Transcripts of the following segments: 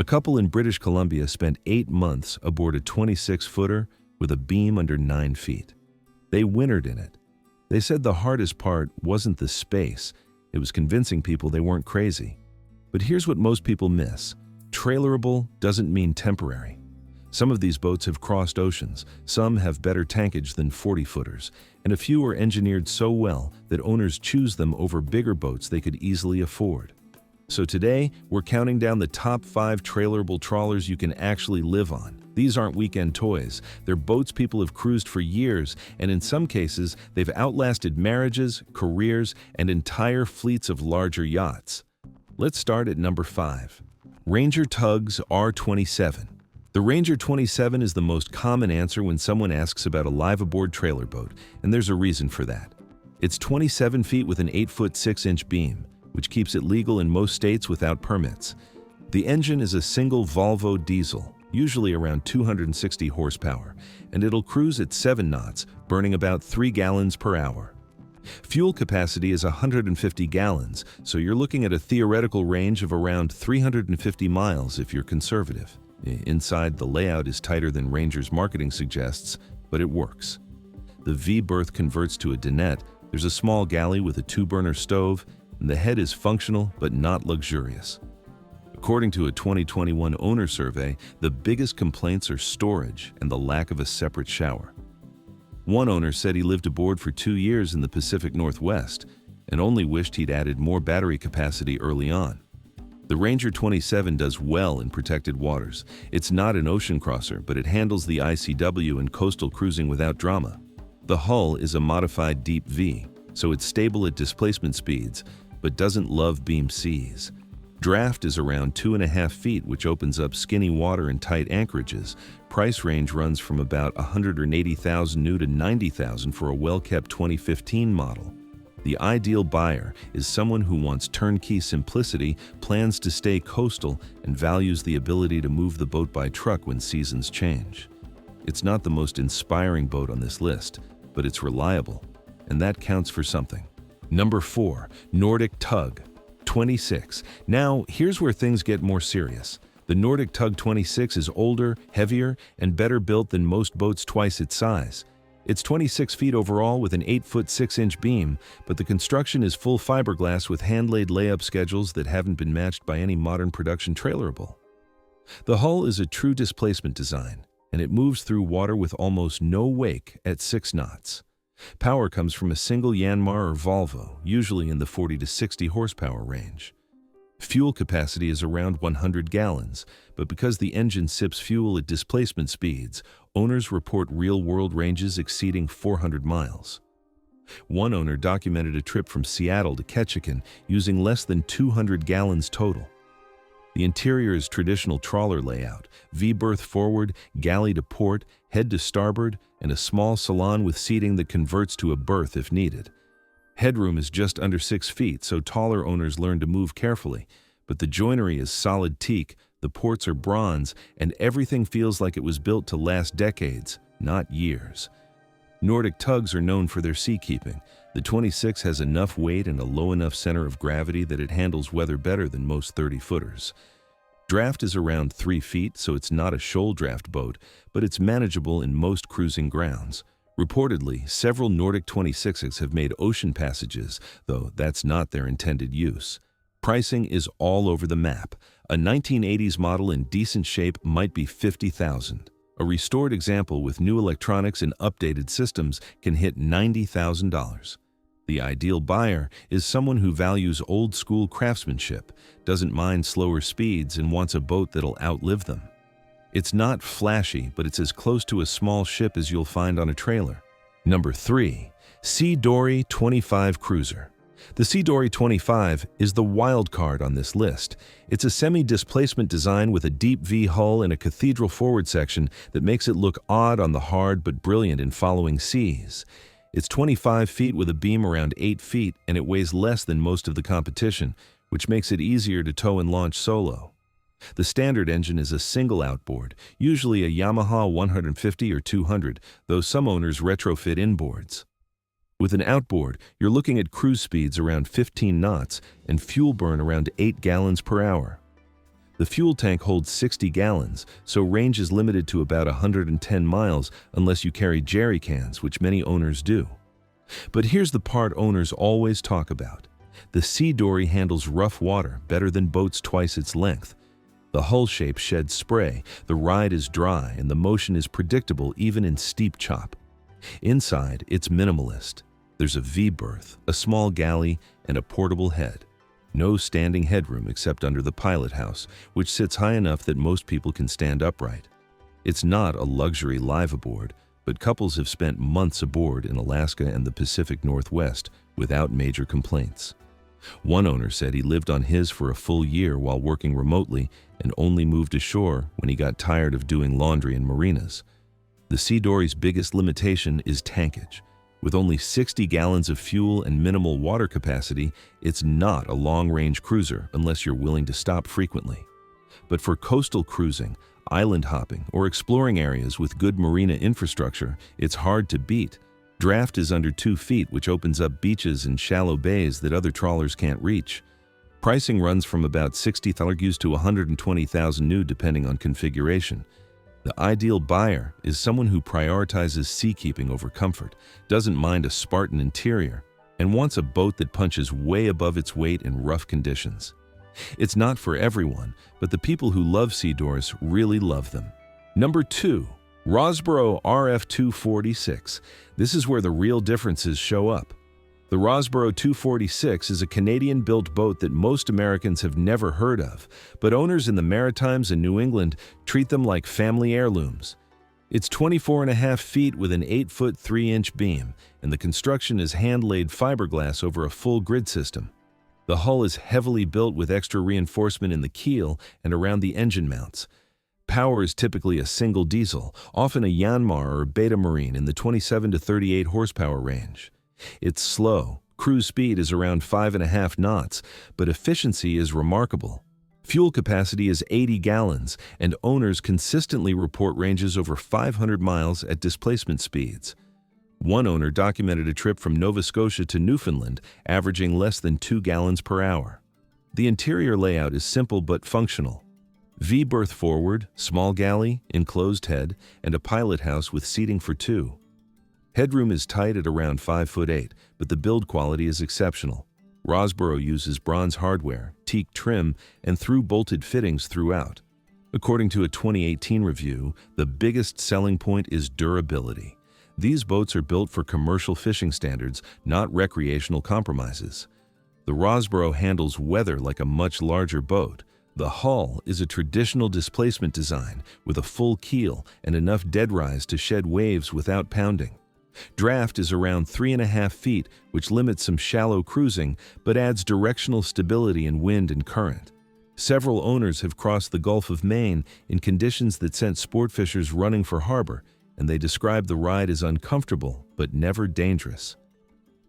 A couple in British Columbia spent 8 months aboard a 26-footer with a beam under 9 feet. They wintered in it. They said the hardest part wasn't the space, it was convincing people they weren't crazy. But here's what most people miss. Trailerable doesn't mean temporary. Some of these boats have crossed oceans, some have better tankage than 40-footers, and a few are engineered so well that owners choose them over bigger boats they could easily afford. So today, we're counting down the top 5 trailerable trawlers you can actually live on. These aren't weekend toys. They're boats people have cruised for years, and in some cases, they've outlasted marriages, careers, and entire fleets of larger yachts. Let's start at number 5. Ranger Tugs R27. The Ranger 27 is the most common answer when someone asks about a live-aboard trailer boat, and there's a reason for that. It's 27 feet with an 8-foot 6-inch beam, which keeps it legal in most states without permits. The engine is a single Volvo diesel, usually around 260 horsepower, and it'll cruise at 7 knots, burning about 3 gallons per hour. Fuel capacity is 150 gallons, so you're looking at a theoretical range of around 350 miles if you're conservative. Inside, the layout is tighter than Ranger's marketing suggests, but it works. The V-berth converts to a dinette, there's a small galley with a 2-burner stove, and the head is functional but not luxurious. According to a 2021 owner survey, the biggest complaints are storage and the lack of a separate shower. One owner said he lived aboard for 2 years in the Pacific Northwest and only wished he'd added more battery capacity early on. The Ranger 27 does well in protected waters. It's not an ocean crosser, but it handles the ICW and coastal cruising without drama. The hull is a modified deep V, so it's stable at displacement speeds, but doesn't love beam seas. Draft is around 2.5 feet, which opens up skinny water in tight anchorages. Price range runs from about $180,000 new to $90,000 for a well-kept 2015 model. The ideal buyer is someone who wants turnkey simplicity, plans to stay coastal, and values the ability to move the boat by truck when seasons change. It's not the most inspiring boat on this list, but it's reliable, and that counts for something. Number 4, Nordic Tug 26. Now, here's where things get more serious. The Nordic Tug 26 is older, heavier, and better built than most boats twice its size. It's 26 feet overall with an 8-foot 6-inch beam, but the construction is full fiberglass with hand-laid layup schedules that haven't been matched by any modern production trailerable. The hull is a true displacement design, and it moves through water with almost no wake at 6 knots. Power comes from a single Yanmar or Volvo, usually in the 40 to 60 horsepower range. Fuel capacity is around 100 gallons, but because the engine sips fuel at displacement speeds, owners report real-world ranges exceeding 400 miles. One owner documented a trip from Seattle to Ketchikan using less than 200 gallons total. The interior is traditional trawler layout, V-berth forward, galley to port, head to starboard, and a small salon with seating that converts to a berth if needed. Headroom is just under 6 feet, so taller owners learn to move carefully, but the joinery is solid teak, the ports are bronze, and everything feels like it was built to last decades, not years. Nordic tugs are known for their seakeeping. The 26 has enough weight and a low enough center of gravity that it handles weather better than most 30-footers. Draft is around 3 feet, so it's not a shoal draft boat, but it's manageable in most cruising grounds. Reportedly, several Nordic 26s have made ocean passages, though that's not their intended use. Pricing is all over the map. A 1980s model in decent shape might be $50,000. A restored example with new electronics and updated systems can hit $90,000. The ideal buyer is someone who values old-school craftsmanship, doesn't mind slower speeds, and wants a boat that'll outlive them. It's not flashy, but it's as close to a small ship as you'll find on a trailer. Number 3, C-Dory 25 Cruiser. The C-Dory 25 is the wild card on this list. It's a semi-displacement design with a deep V hull and a cathedral forward section that makes it look odd on the hard but brilliant in following seas. It's 25 feet with a beam around 8 feet, and it weighs less than most of the competition, which makes it easier to tow and launch solo. The standard engine is a single outboard, usually a Yamaha 150 or 200, though some owners retrofit inboards. With an outboard, you're looking at cruise speeds around 15 knots and fuel burn around 8 gallons per hour. The fuel tank holds 60 gallons, so range is limited to about 110 miles unless you carry jerry cans, which many owners do. But here's the part owners always talk about. The C-Dory handles rough water better than boats twice its length. The hull shape sheds spray, the ride is dry, and the motion is predictable even in steep chop. Inside, it's minimalist. There's a V-berth, a small galley, and a portable head. No standing headroom except under the pilot house, which sits high enough that most people can stand upright. It's not a luxury live aboard, but couples have spent months aboard in Alaska and the Pacific Northwest without major complaints. One owner said he lived on his for a full year while working remotely and only moved ashore when he got tired of doing laundry in marinas. The C-Dory's biggest limitation is tankage. With only 60 gallons of fuel and minimal water capacity, it's not a long-range cruiser unless you're willing to stop frequently. But for coastal cruising, island hopping, or exploring areas with good marina infrastructure, it's hard to beat. Draft is under 2 feet, which opens up beaches and shallow bays that other trawlers can't reach. Pricing runs from about $60,000 to $120,000 new depending on configuration. The ideal buyer is someone who prioritizes seakeeping over comfort, doesn't mind a Spartan interior, and wants a boat that punches way above its weight in rough conditions. It's not for everyone, but the people who love C-Dories really love them. Number 2. Rosborough RF-246. This is where the real differences show up. The Rosborough 246 is a Canadian-built boat that most Americans have never heard of, but owners in the Maritimes and New England treat them like family heirlooms. It's 24.5 feet with an 8-foot 3-inch beam, and the construction is hand-laid fiberglass over a full grid system. The hull is heavily built with extra reinforcement in the keel and around the engine mounts. Power is typically a single diesel, often a Yanmar or Beta Marine in the 27 to 38 horsepower range. It's slow. Cruise speed is around 5.5 knots, but efficiency is remarkable. Fuel capacity is 80 gallons, and owners consistently report ranges over 500 miles at displacement speeds. One owner documented a trip from Nova Scotia to Newfoundland, averaging less than 2 gallons per hour. The interior layout is simple but functional. V-berth forward, small galley, enclosed head, and a pilot house with seating for 2. Headroom is tight at around 5'8", but the build quality is exceptional. Rosborough uses bronze hardware, teak trim, and through-bolted fittings throughout. According to a 2018 review, the biggest selling point is durability. These boats are built for commercial fishing standards, not recreational compromises. The Rosborough handles weather like a much larger boat. The hull is a traditional displacement design with a full keel and enough dead rise to shed waves without pounding. Draft is around 3.5 feet, which limits some shallow cruising but adds directional stability in wind and current. Several owners have crossed the Gulf of Maine in conditions that sent sport fishers running for harbor, and they describe the ride as uncomfortable but never dangerous.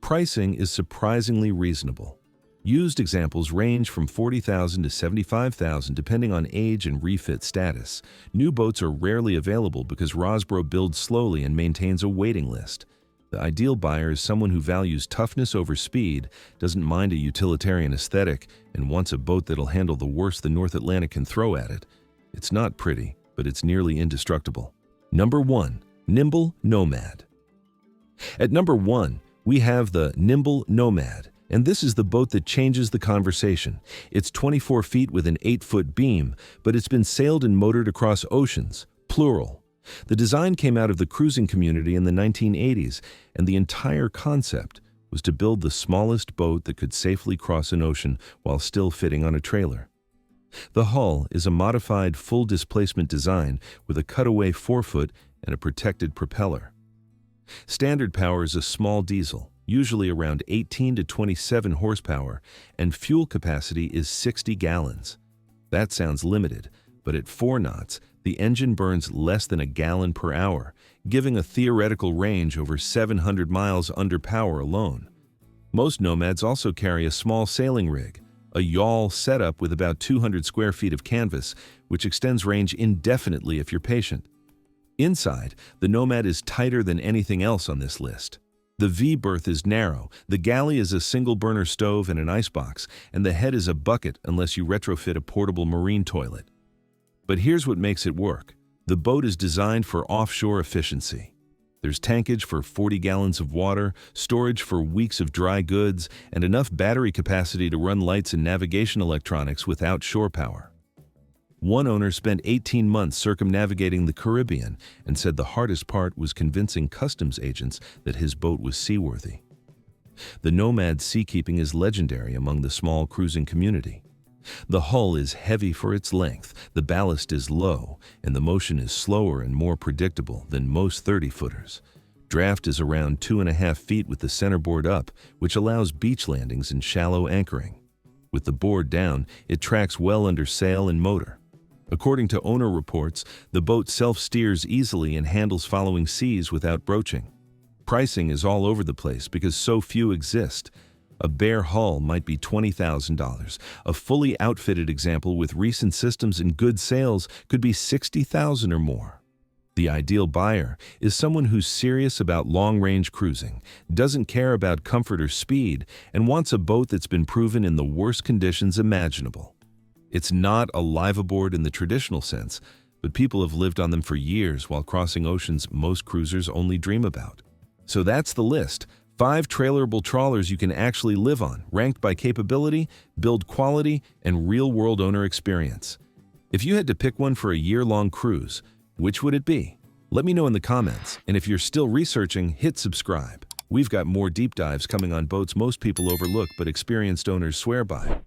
Pricing is surprisingly reasonable. Used examples range from $40,000 to $75,000 depending on age and refit status. New boats are rarely available because Rosborough builds slowly and maintains a waiting list. The ideal buyer is someone who values toughness over speed, doesn't mind a utilitarian aesthetic, and wants a boat that'll handle the worst the North Atlantic can throw at it. It's not pretty, but it's nearly indestructible. Number 1. Nimble Nomad. At number 1, we have the Nimble Nomad. And this is the boat that changes the conversation. It's 24 feet with an 8-foot beam, but it's been sailed and motored across oceans, plural. The design came out of the cruising community in the 1980s, and the entire concept was to build the smallest boat that could safely cross an ocean while still fitting on a trailer. The hull is a modified full displacement design with a cutaway forefoot and a protected propeller. Standard power is a small diesel, usually around 18 to 27 horsepower, and fuel capacity is 60 gallons. That sounds limited, but at 4 knots, the engine burns less than a gallon per hour, giving a theoretical range over 700 miles under power alone. Most Nomads also carry a small sailing rig, a yawl setup with about 200 square feet of canvas, which extends range indefinitely if you're patient. Inside, the Nomad is tighter than anything else on this list. The V-berth is narrow, the galley is a single-burner stove and an icebox, and the head is a bucket unless you retrofit a portable marine toilet. But here's what makes it work. The boat is designed for offshore efficiency. There's tankage for 40 gallons of water, storage for weeks of dry goods, and enough battery capacity to run lights and navigation electronics without shore power. One owner spent 18 months circumnavigating the Caribbean and said the hardest part was convincing customs agents that his boat was seaworthy. The Nomad seakeeping is legendary among the small cruising community. The hull is heavy for its length, the ballast is low, and the motion is slower and more predictable than most 30-footers. Draft is around 2.5 feet with the centerboard up, which allows beach landings and shallow anchoring. With the board down, it tracks well under sail and motor. According to owner reports, the boat self-steers easily and handles following seas without broaching. Pricing is all over the place because so few exist. A bare hull might be $20,000. A fully outfitted example with recent systems and good sales could be $60,000 or more. The ideal buyer is someone who's serious about long-range cruising, doesn't care about comfort or speed, and wants a boat that's been proven in the worst conditions imaginable. It's not a liveaboard in the traditional sense, but people have lived on them for years while crossing oceans most cruisers only dream about. So that's the list. 5 trailerable trawlers you can actually live on, ranked by capability, build quality, and real-world owner experience. If you had to pick one for a year-long cruise, which would it be? Let me know in the comments, and if you're still researching, hit subscribe. We've got more deep dives coming on boats most people overlook but experienced owners swear by.